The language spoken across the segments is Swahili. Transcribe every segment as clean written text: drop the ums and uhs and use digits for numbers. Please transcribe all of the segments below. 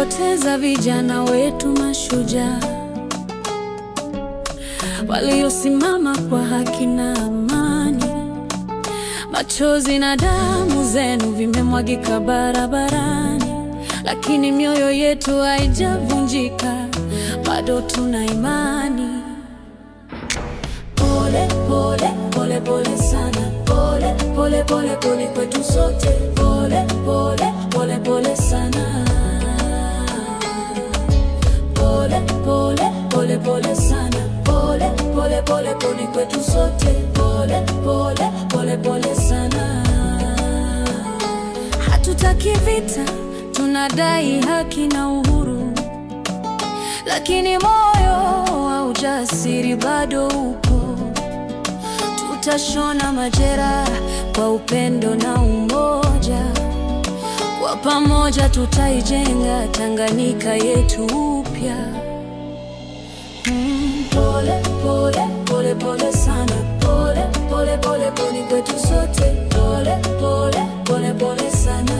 Tumepoteza vijana wetu mashujaa waliosimama kwa haki na amani. Machozi na damu zenu vimemwagika barabarani, lakini mioyo yetu haijavunjika, bado tuna imani. Pole pole pole pole sana, pole pole pole pole kwetu sote, pole pole pole pole sana, pole pole pole pole sana, pole pole pole pole kwetu sote, pole pole pole pole sana. Hatutaki vita, tunadai haki na uhuru, lakini moyo wa ujasiri bado upo. Tutashona majeraha kwa upendo na umoja, kwa pamoja tutaijenga Tanganyika yetu upya. Pole pole pole pole sana, pole pole pole pole kwetu sote, pole pole pole pole sana,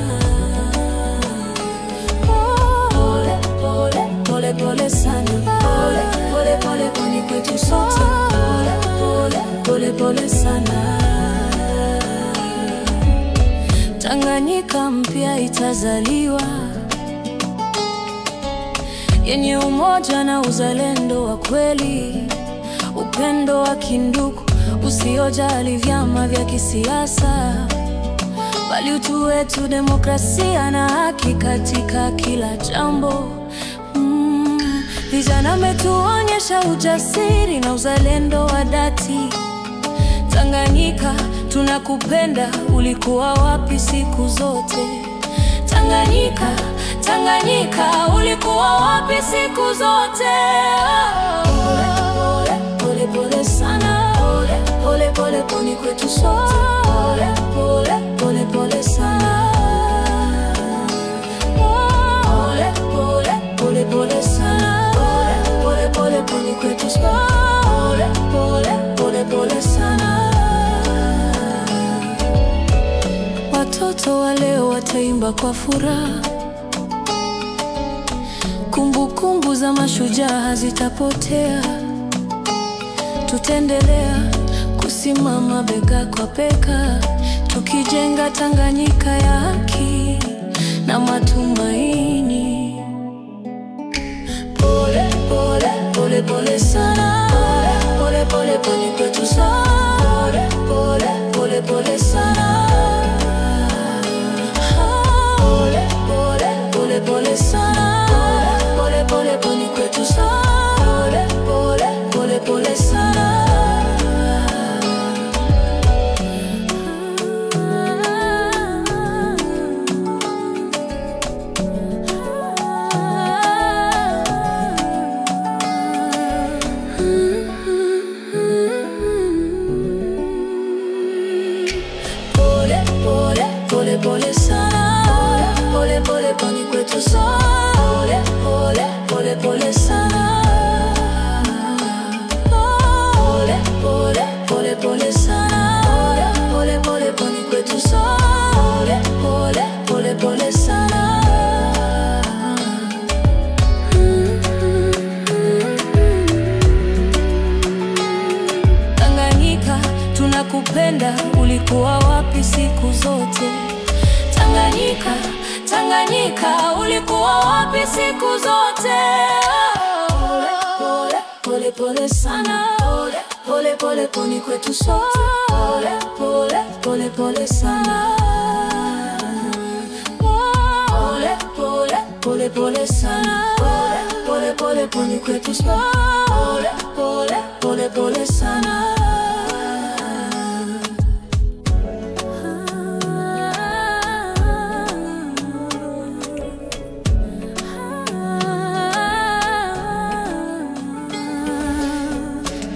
pole pole pole pole sana, pole pole pole pole kwetu sote, pole pole pole pole sana. Tanganyika mpya itazaliwa, yenye umoja na uzalendo wa kweli, upendo wa kindugu usiojali vyama vya kisiasa, bali utu wetu, demokrasia na haki katika kila jambo. Vijana wametuonyesha ujasiri na uzalendo wa dhati. Tanganyika tunakupenda, ulikuwa wapi siku zote? Tanganyika, Tanganyika, ulikuwa wapi siku zote? Pole pole pole sana, pole pole pole pole kwetu sote, pole pole pole pole sana, pole pole pole pole sana, pole pole pole kwetu sote, pole pole pole pole sana. Watoto wa leo wataimba kwa furaha, kumbukumbu za mashujaa hazitapotea. Tutaendelea kusimama bega kwa bega, tukijenga Tanganyika ya haki na matumaini. Pole pole pole pole sana, pole pole pole kwetu sote, pole pole pole sana, pole pole sana, pole pole pole kwetu sote, pole pole pole sana. Pole pole pole pole sana, pole pole pole kwetu sote, pole pole pole sana, pole pole pole pole sana, pole pole pole kwetu sote, pole pole pole sana. Tanganyika tunakupenda, ulikuwa wapi siku zote? Tanganyika, Tanganyika, ulikuwa wapi siku zote? Pole pole pole sana, pole pole pole pole kwetu sote, pole pole pole pole sana, pole pole pole pole sana, pole pole pole kwetu sote, pole pole pole sana.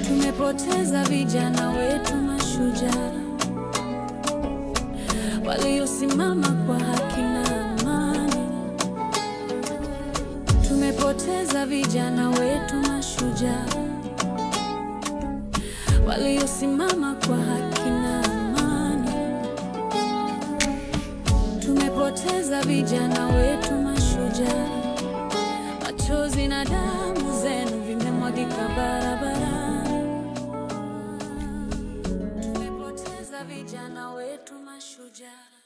Tumepoteza vijana wetu mashujaa waliosimama kwa haki na amani. Tumepoteza vijana wetu mashujaa waliosimama kwa haki na amani. Tumepoteza vijana wetu mashujaa barabarani. Tumepoteza vijana wetu mashujaa.